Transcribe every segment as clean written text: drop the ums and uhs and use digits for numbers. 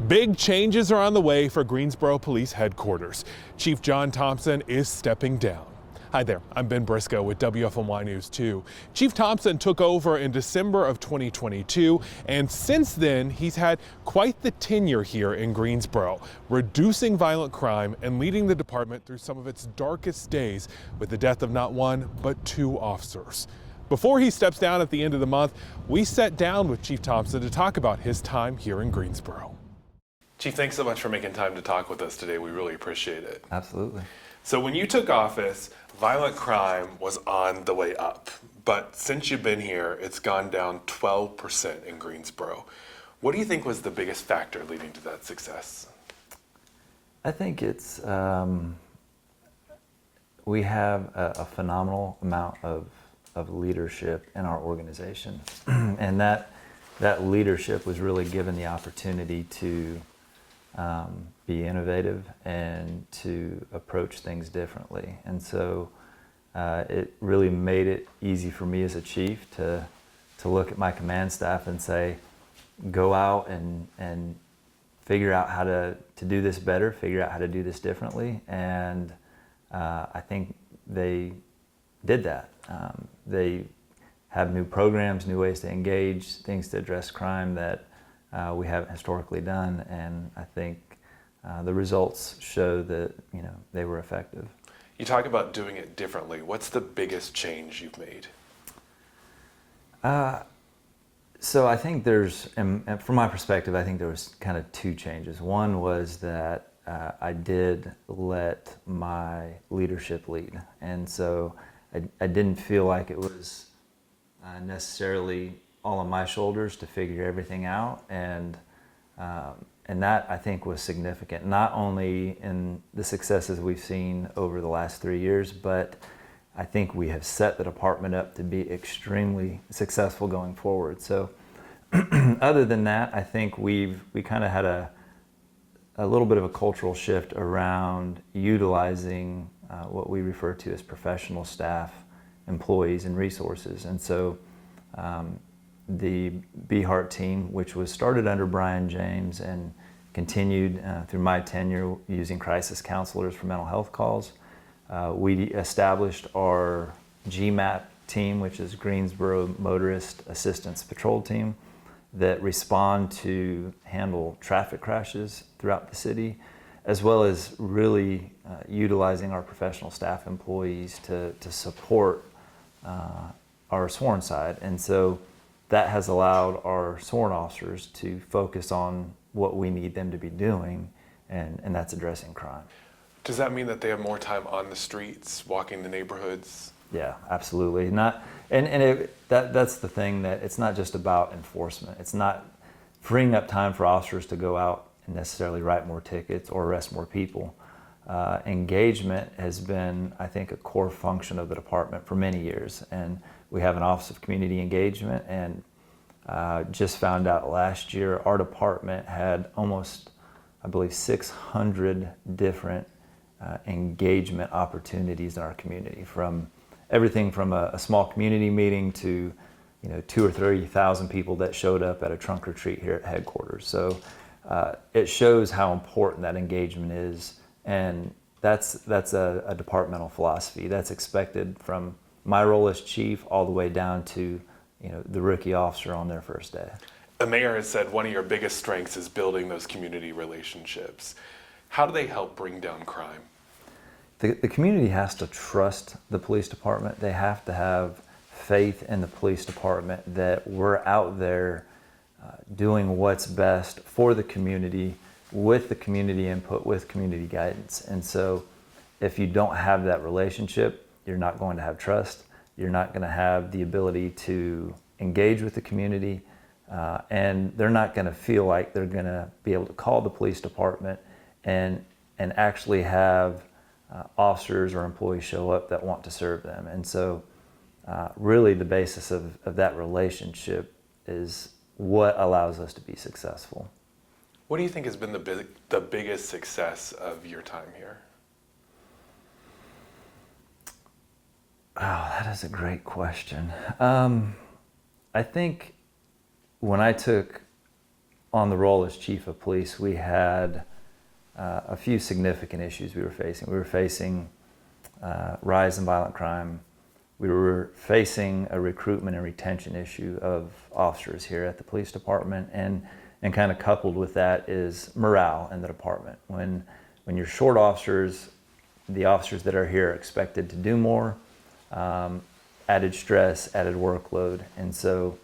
Big changes are on the way for Greensboro Police Headquarters. Chief John Thompson is stepping down. Hi there, I'm Ben Briscoe with WFMY News 2. Chief Thompson took over in December of 2022, and since then, he's had quite the tenure here in Greensboro, reducing violent crime and leading the department through some of its darkest days with the death of not one, but two officers. Before he steps down at the end of the month, we sat down with Chief Thompson to talk about his time here in Greensboro. Chief, thanks so much for making time to talk with us today. We really appreciate it. Absolutely. So when you took office, violent crime was on the way up. But since you've been here, it's gone down 12% in Greensboro. What do you think was the biggest factor leading to that success? I think it's, we have a phenomenal amount of leadership in our organization. And that leadership was really given the opportunity to be innovative and to approach things differently. And so it really made it easy for me as a chief to look at my command staff and say, go out and figure out how to do this better, figure out how to do this differently. And I think they did that. They have new programs, new ways to engage, things to address crime that we haven't historically done, and I think the results show that they were effective. You talk about doing it differently. What's the biggest change you've made? So I think there's, and from my perspective, I think there was kind of two changes. One was that I did let my leadership lead, and so I didn't feel like it was necessarily all on my shoulders to figure everything out, and that I think was significant, not only in the successes we've seen over the last 3 years, but I think we have set the department up to be extremely successful going forward. So other than that, I think we kind of had a little bit of a cultural shift around utilizing what we refer to as professional staff, employees, and resources. And so the BHART team, which was started under Brian James and continued through my tenure using crisis counselors for mental health calls. We established our GMAP team, which is Greensboro Motorist Assistance Patrol Team, that respond to handle traffic crashes throughout the city, as well as really utilizing our professional staff employees to support our sworn side. And so that has allowed our sworn officers to focus on what we need them to be doing, and that's addressing crime. Does that mean that they have more time on the streets, walking the neighborhoods? Yeah, absolutely. That's the thing, that it's not just about enforcement. It's not freeing up time for officers to go out and necessarily write more tickets or arrest more people. Engagement has been, I think, a core function of the department for many years, and we have an Office of Community Engagement, and just found out last year our department had almost, I believe, 600 different engagement opportunities in our community, from everything from a small community meeting to 2,000 or 3,000 people that showed up at a trunk or treat here at headquarters. So it shows how important that engagement is, and that's a departmental philosophy that's expected from my role as chief all the way down to the rookie officer on their first day. The mayor has said one of your biggest strengths is building those community relationships. How do they help bring down crime? The community has to trust the police department. They have to have faith in the police department that we're out there doing what's best for the community, with the community input, with community guidance. And so if you don't have that relationship, you're not going to have trust. You're not going to have the ability to engage with the community, and they're not going to feel like they're going to be able to call the police department and actually have officers or employees show up that want to serve them. And so really the basis of that relationship is what allows us to be successful. What do you think has been the biggest success of your time here? Oh, that is a great question. I think when I took on the role as chief of police, we had a few significant issues we were facing. We were facing rise in violent crime. We were facing a recruitment and retention issue of officers here at the police department, and kind of coupled with that is morale in the department. When you're short officers, the officers that are here are expected to do more, added stress, added workload, and so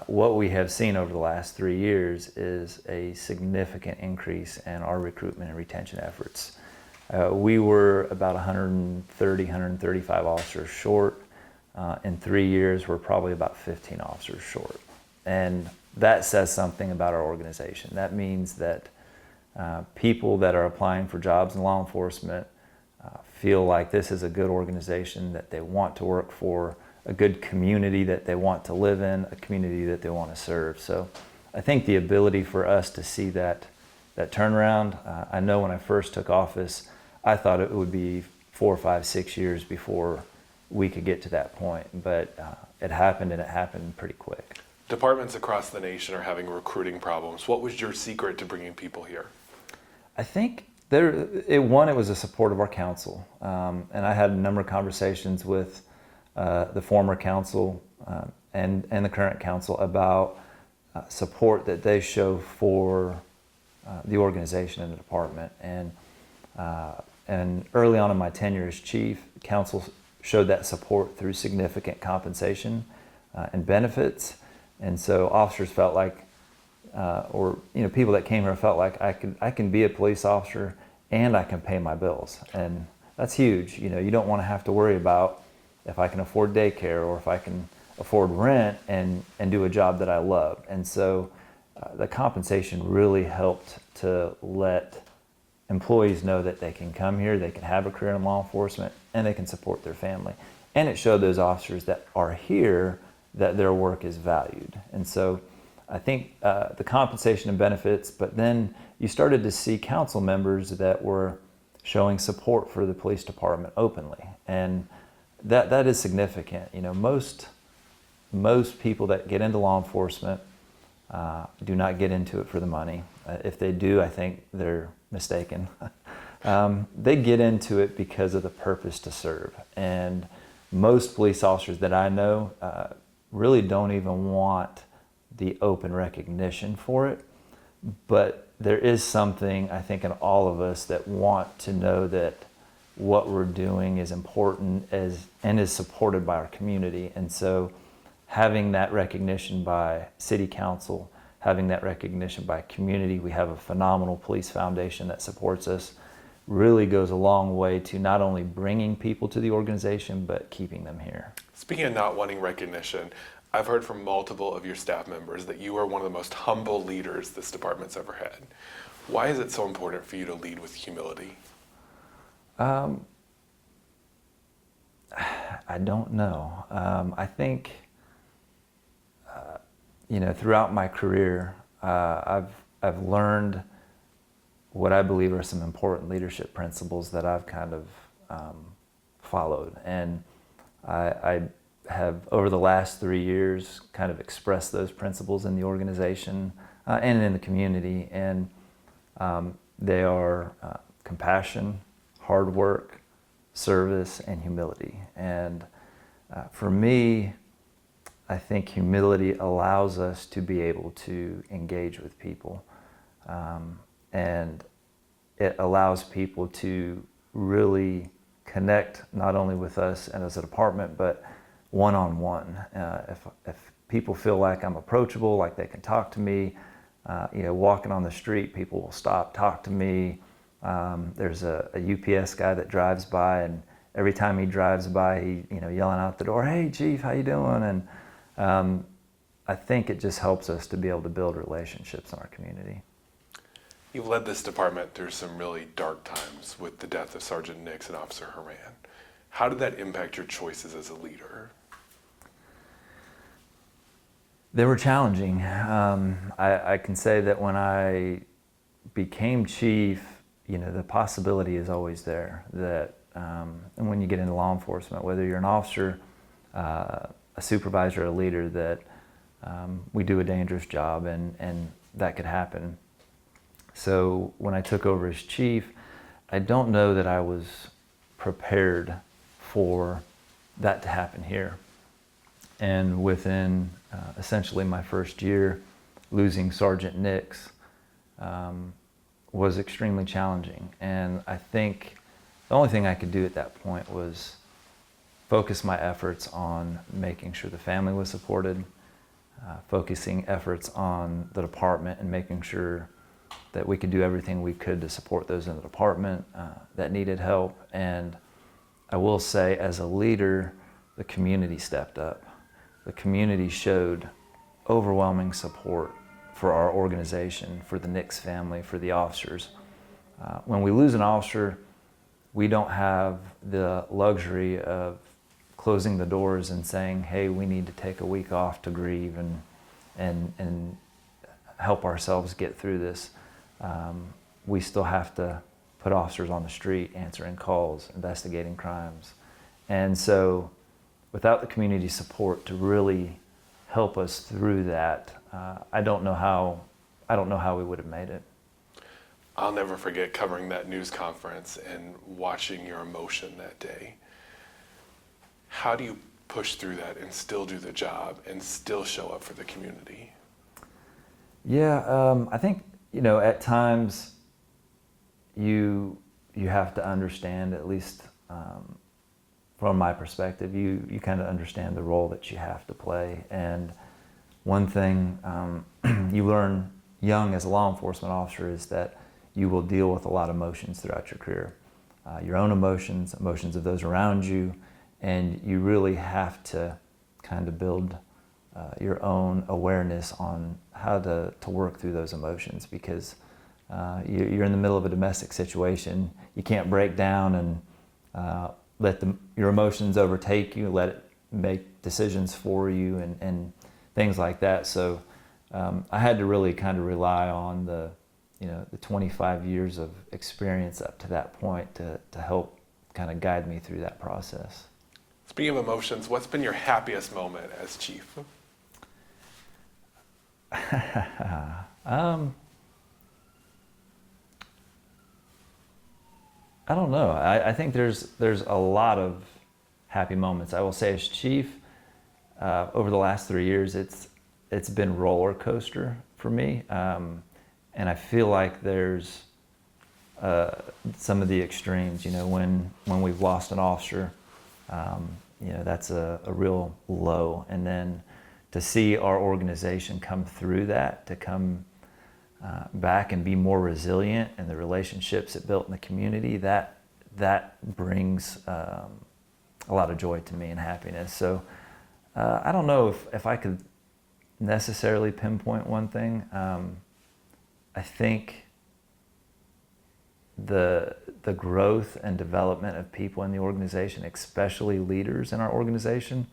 what we have seen over the last 3 years is a significant increase in our recruitment and retention efforts. We were about 130, 135 officers short. In 3 years, we're probably about 15 officers short. And that says something about our organization. That means that people that are applying for jobs in law enforcement feel like this is a good organization that they want to work for, a good community that they want to live in, a community that they want to serve. So I think the ability for us to see that turnaround, I know when I first took office, I thought it would be 4, 5, 6 years before we could get to that point, but it happened, and it happened pretty quick. Departments across the nation are having recruiting problems. What was your secret to bringing people here? I think it was the support of our council, and I had a number of conversations with the former council and the current council about support that they show for the organization and the department. And early on in my tenure as chief, council showed that support through significant compensation and benefits. And so officers felt like, people that came here felt like I can be a police officer and I can pay my bills. And that's huge. You don't want to have to worry about if I can afford daycare or if I can afford rent and do a job that I love. And so the compensation really helped to let employees know that they can come here, they can have a career in law enforcement, and they can support their family. And it showed those officers that are here that their work is valued. And so I think the compensation and benefits, but then you started to see council members that were showing support for the police department openly. And that is significant. Most people that get into law enforcement do not get into it for the money. If they do, I think they're mistaken. They get into it because of the purpose to serve. And most police officers that I know really don't even want the open recognition for it. But there is something, I think, in all of us that want to know that what we're doing is important and is supported by our community. And so having that recognition by city council, having that recognition by community, we have a phenomenal police foundation that supports us, really goes a long way to not only bringing people to the organization, but keeping them here. Speaking of not wanting recognition, I've heard from multiple of your staff members that you are one of the most humble leaders this department's ever had. Why is it so important for you to lead with humility? I don't know. I think, throughout my career, I've learned what I believe are some important leadership principles that I've kind of followed. And I have, over the last 3 years, kind of expressed those principles in the organization and in the community. And they are compassion, hard work, service, and humility. And for me, I think humility allows us to be able to engage with people. And it allows people to really connect not only with us and as a department, but one-on-one. If people feel like I'm approachable, like they can talk to me, walking on the street, people will stop, talk to me. There's a UPS guy that drives by, and every time he drives by, he yelling out the door, "Hey, Chief, how you doing?" And I think it just helps us to be able to build relationships in our community. You've led this department through some really dark times with the death of Sergeant Nix and Officer Horan. How did that impact your choices as a leader? They were challenging. I can say that when I became chief, the possibility is always there that, and when you get into law enforcement, whether you're an officer, a supervisor, a leader, that we do a dangerous job, and that could happen. So when I took over as chief, I don't know that I was prepared for that to happen here. And within essentially my first year, losing Sergeant Nix was extremely challenging. And I think the only thing I could do at that point was focus my efforts on making sure the family was supported, focusing efforts on the department and making sure that we could do everything we could to support those in the department that needed help. And I will say, as a leader, the community stepped up. The community showed overwhelming support for our organization, for the Nix family, for the officers. When we lose an officer, we don't have the luxury of closing the doors and saying, hey, we need to take a week off to grieve and help ourselves get through this. We still have to put officers on the street, answering calls, investigating crimes. And so without the community support to really help us through that, I don't know how we would have made it. I'll never forget covering that news conference and watching your emotion that day. How do you push through that and still do the job and still show up for the community? Yeah, I think, at times you have to understand, at least from my perspective, you kind of understand the role that you have to play. And one thing you learn young as a law enforcement officer is that you will deal with a lot of emotions throughout your career. Your own emotions of those around you, and you really have to kind of build your own awareness on how to work through those emotions, because you're in the middle of a domestic situation. You can't break down and let your emotions overtake you, let it make decisions for you and things like that. So I had to really kind of rely on the 25 years of experience up to that point to help kind of guide me through that process. Speaking of emotions, what's been your happiest moment as chief? I don't know. I think there's a lot of happy moments. I will say, as chief, over the last 3 years, it's been roller coaster for me, and I feel like there's some of the extremes. When we've lost an officer, that's a real low, and then to see our organization come through that, to come back and be more resilient, and the relationships it built in the community, that brings a lot of joy to me and happiness. So I don't know if I could necessarily pinpoint one thing. I think the growth and development of people in the organization, especially leaders in our organization,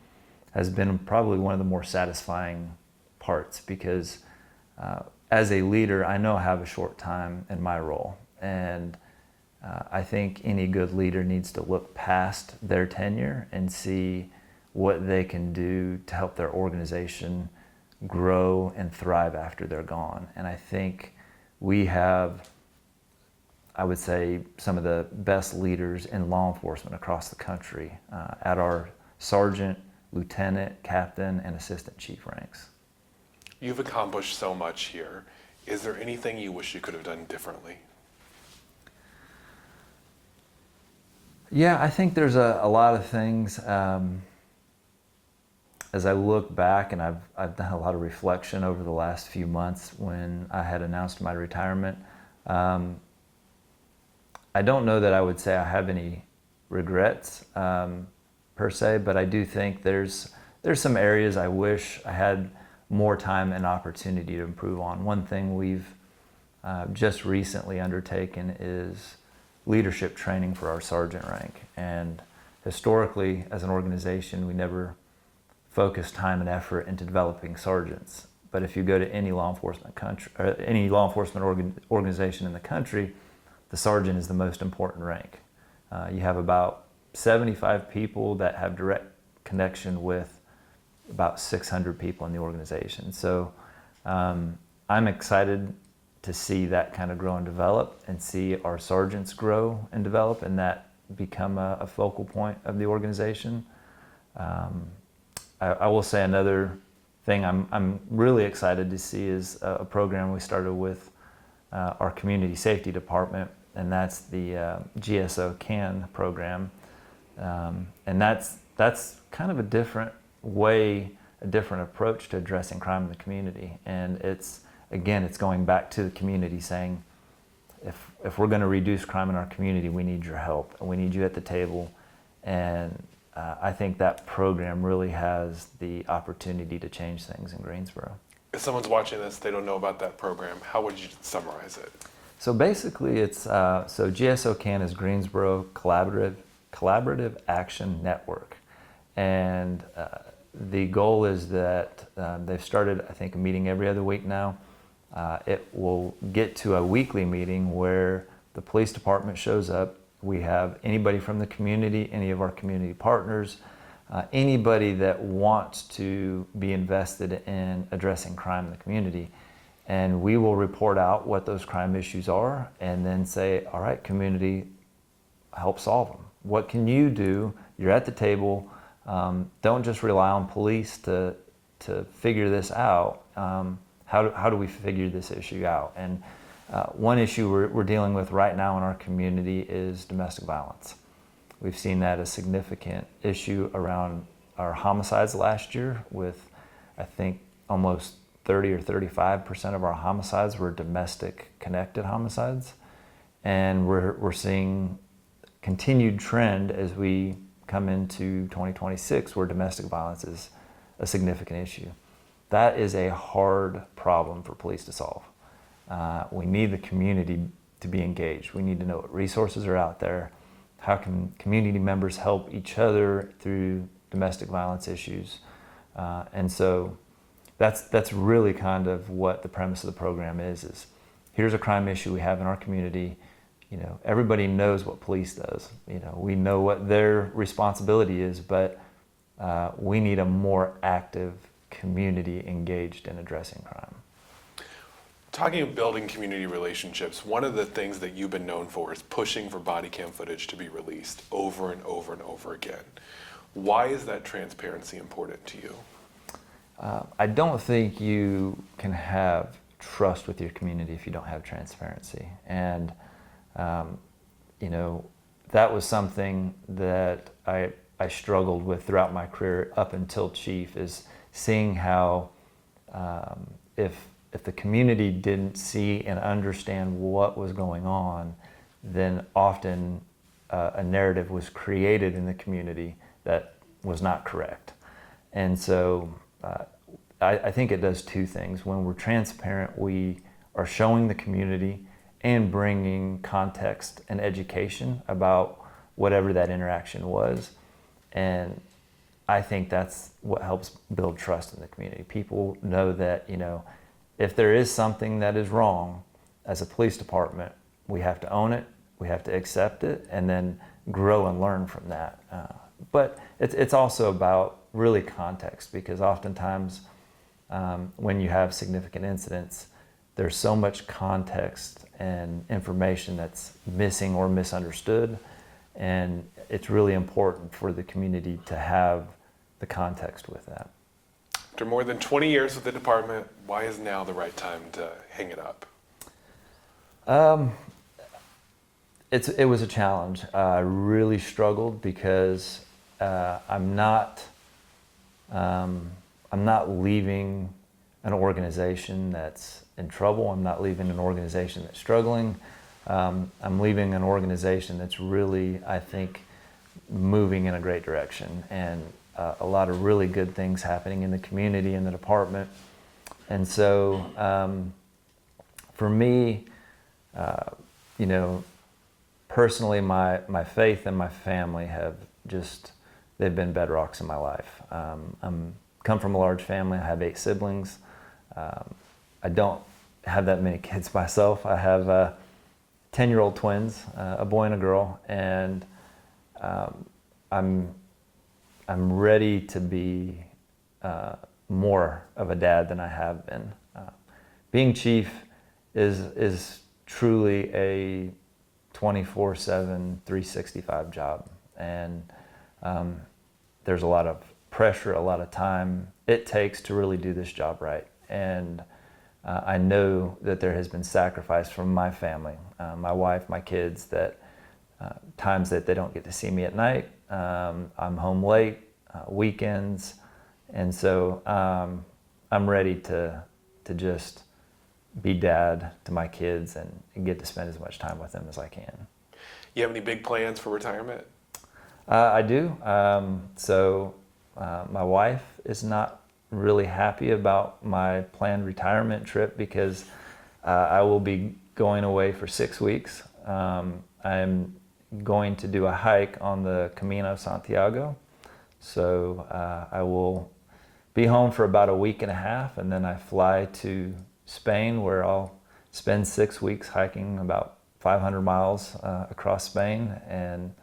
has been probably one of the more satisfying parts, because as a leader, I know I have a short time in my role, and I think any good leader needs to look past their tenure and see what they can do to help their organization grow and thrive after they're gone. And I think we have, I would say, some of the best leaders in law enforcement across the country at our sergeant, lieutenant, captain, and assistant chief ranks. You've accomplished so much here. Is there anything you wish you could have done differently? Yeah, I think there's a lot of things. As I look back, and I've done a lot of reflection over the last few months when I had announced my retirement, I don't know that I would say I have any regrets per se, but I do think there's some areas I wish I had more time and opportunity to improve on. One thing we've just recently undertaken is leadership training for our sergeant rank. And historically, as an organization, we never focused time and effort into developing sergeants. But if you go to any law enforcement organization in the country, the sergeant is the most important rank. You have about 75 people that have direct connection with about 600 people in the organization. So I'm excited to see that kind of grow and develop, and see our sergeants grow and develop, and that become a focal point of the organization. I will say another thing I'm really excited to see is a program we started with our community safety department, and that's the GSO CAN program. And that's kind of a different way, a different approach to addressing crime in the community. And it's going back to the community saying, if we're going to reduce crime in our community, we need your help, and we need you at the table. And I think that program really has the opportunity to change things in Greensboro. If someone's watching this, they don't know about that program, how would you summarize it? So basically it's, so GSO CAN is Greensboro Collaborative Action Network. And the goal is that they've started, I think, a meeting every other week now. It will get to a weekly meeting where the police department shows up. We have anybody from the community, any of our community partners, anybody that wants to be invested in addressing crime in the community. And we will report out what those crime issues are, and then say, all right, community, help solve them. What can you do? You're at the table. Don't just rely on police to figure this out. How do we figure this issue out? And one issue we're dealing with right now in our community is domestic violence. We've seen that a significant issue around our homicides last year, with I think almost 30 or 35% of our homicides were domestic connected homicides. And we're seeing continued trend as we come into 2026 where domestic violence is a significant issue. That is a hard problem for police to solve. We need the community to be engaged. We need to know what resources are out there. How can community members help each other through domestic violence issues? And so that's really kind of what the premise of the program is here's a crime issue we have in our community. You know, everybody knows what police does. You know, we know what their responsibility is, but we need a more active community engaged in addressing crime. Talking of building community relationships, one of the things that you've been known for is pushing for body cam footage to be released over and over and over again. Why is that transparency important to you? I don't think you can have trust with your community if you don't have transparency. And, you know, that was something that I struggled with throughout my career up until chief, is seeing how if the community didn't see and understand what was going on, then often a narrative was created in the community that was not correct. And so I think it does two things. When we're transparent, we are showing the community and bringing context and education about whatever that interaction was. And I think that's what helps build trust in the community. People know that, you know, if there is something that is wrong, as a police department, we have to own it, we have to accept it, and then grow and learn from that. But it's also about really context, because oftentimes when you have significant incidents, there's so much context and information that's missing or misunderstood, and it's really important for the community to have the context with that. After more than 20 years with the department, why is now the right time to hang it up? It was a challenge. I really struggled because I'm not leaving an organization that's in trouble. I'm not leaving an organization that's struggling. I'm leaving an organization that's really, I think, moving in a great direction, and a lot of really good things happening in the community, in the department. And so for me, you know, personally, my faith and my family have just, they've been bedrocks in my life. I'm come from a large family. I have 8 siblings. I don't have that many kids myself. I have 10-year-old twins, a boy and a girl, and I'm ready to be more of a dad than I have been. being chief is truly a 24/7, 365 job, and there's a lot of pressure, a lot of time it takes to really do this job right. And I know that there has been sacrifice from my family, my wife, my kids, that times that they don't get to see me at night. I'm home late, weekends, and so I'm ready to just be dad to my kids and get to spend as much time with them as I can. You have any big plans for retirement? I do. My wife is not really happy about my planned retirement trip because I will be going away for 6 weeks. I'm going to do a hike on the Camino Santiago. So I will be home for about a week and a half, and then I fly to Spain, where I'll spend 6 weeks hiking about 500 miles across Spain. And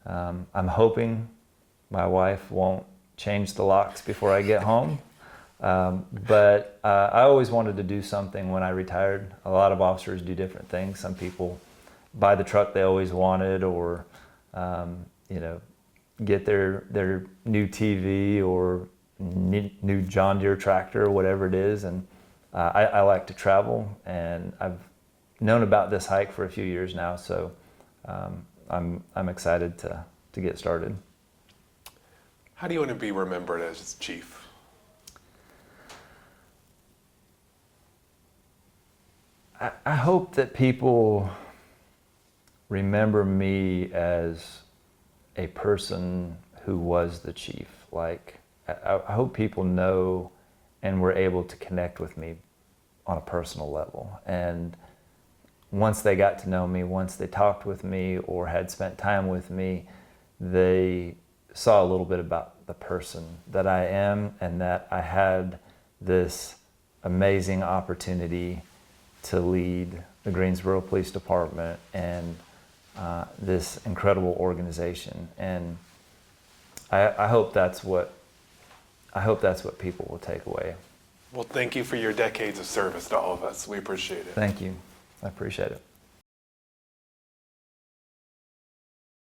I'm hoping my wife won't change the locks before I get home. But I always wanted to do something when I retired. A lot of officers do different things. Some people buy the truck they always wanted, or get their new TV or new John Deere tractor or whatever it is. And I like to travel, and I've known about this hike for a few years now, so I'm excited to get started. How do you want to be remembered as chief? I hope that people remember me as a person who was the chief. Like, I hope people know and were able to connect with me on a personal level. And once they got to know me, once they talked with me or had spent time with me, they saw a little bit about the person that I am, and that I had this amazing opportunity to lead the Greensboro Police Department and this incredible organization. And I hope that's what people will take away. Well, thank you for your decades of service to all of us. We appreciate it. Thank you. I appreciate it.